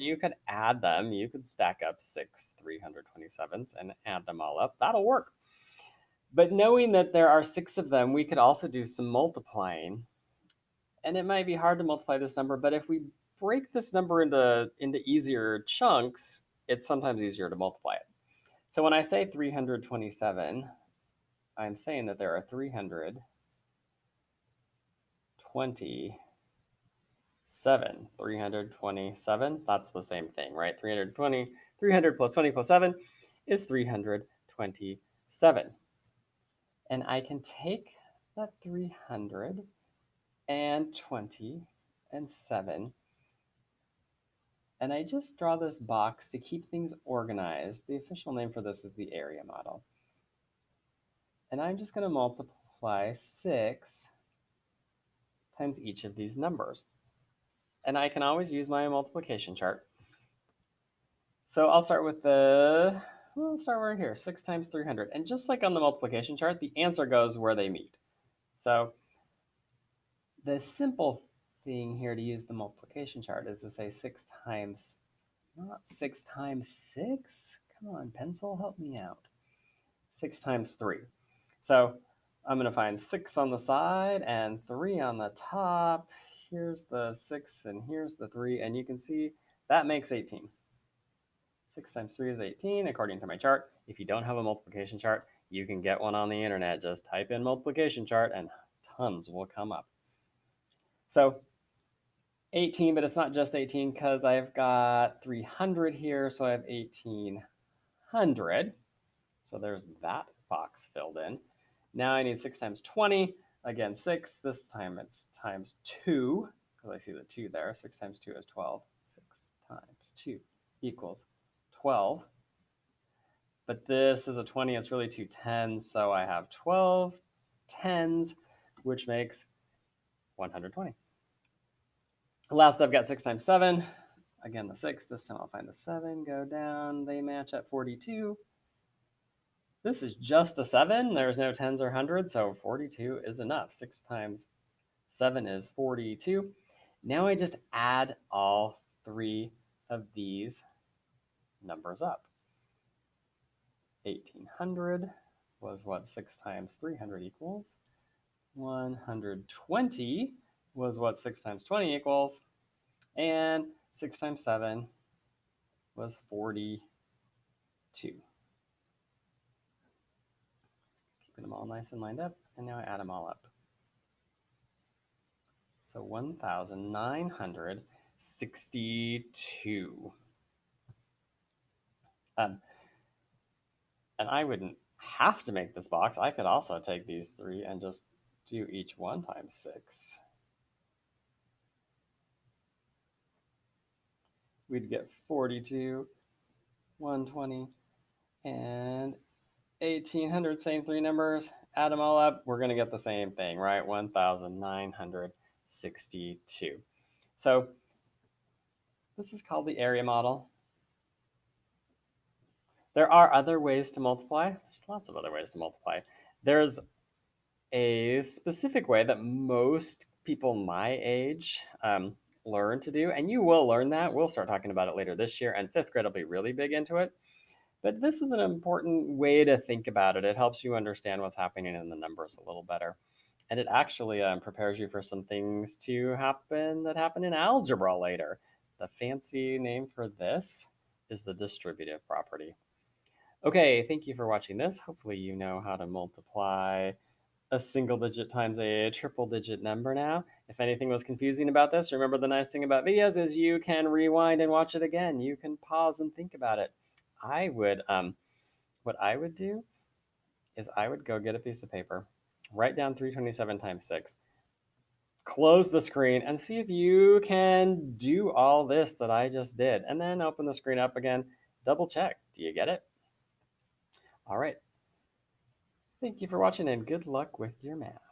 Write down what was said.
you could add them. You could stack up 6 327s and add them all up. That'll work. But knowing that there are 6 of them, we could also do some multiplying. And it might be hard to multiply this number, but if we break this number into easier chunks, it's sometimes easier to multiply it. So when I say 327, I'm saying that there are 327. That's the same thing, right? 300 plus 20 plus 7 is 327. And I can take that 327 and I just draw this box to keep things organized. The official name for this is the area model. And I'm just going to multiply 6 times each of these numbers. And I can always use my multiplication chart. So I'll start with we'll start right here, 6 times 300. And just like on the multiplication chart, the answer goes where they meet. So the simple thing here to use the multiplication chart is to say 6 times, not 6 times 6. Come on, pencil, help me out. 6 times 3. So I'm going to find 6 on the side and 3 on the top. Here's the 6 and here's the 3. And you can see that makes 18. 6 times 3 is 18, according to my chart. If you don't have a multiplication chart, you can get one on the internet. Just type in multiplication chart and tons will come up. So 18, but it's not just 18 because I've got 300 here, so I have 1800. So there's that box filled in. Now I need 6 times 20. Again, 6. This time it's times 2, because I see the 2 there. 6 times 2 is 12. 6 times 2 equals 12. But this is a 20. It's really 2 tens, so I have 12 tens, which makes 120. Last, I've got 6 times 7. Again, the 6. This time I'll find the 7. Go down. They match at 42. This is just a 7. There's no tens or hundreds, so 42 is enough. 6 times 7 is 42. Now I just add all 3 of these numbers up. 1800 was what 6 times 300 equals. 120 was what 6 times 20 equals. And 6 times 7 was 42. Keeping them all nice and lined up. And now I add them all up. So 1,962. And I wouldn't have to make this box. I could also take these 3 and just do each one times 6. We'd get 42, 120, and 1800. Same 3 numbers. Add them all up. We're going to get the same thing, right? 1,962. So this is called the area model. There are other ways to multiply. There's lots of other ways to multiply. There's a specific way that most people my age learn to do, and you will learn that. We'll start talking about it later this year, and 5th grade will be really big into it. But this is an important way to think about it. It helps you understand what's happening in the numbers a little better. And it actually prepares you for some things to happen that happen in algebra later. The fancy name for this is the distributive property. Okay, thank you for watching this. Hopefully you know how to multiply a single digit times a triple digit number now. If anything was confusing about this, remember the nice thing about videos is you can rewind and watch it again. You can pause and think about it. What I would do is I would go get a piece of paper, write down 327 times 6, close the screen, and see if you can do all this that I just did. And then open the screen up again, double check. Do you get it? All right. Thank you for watching and good luck with your math.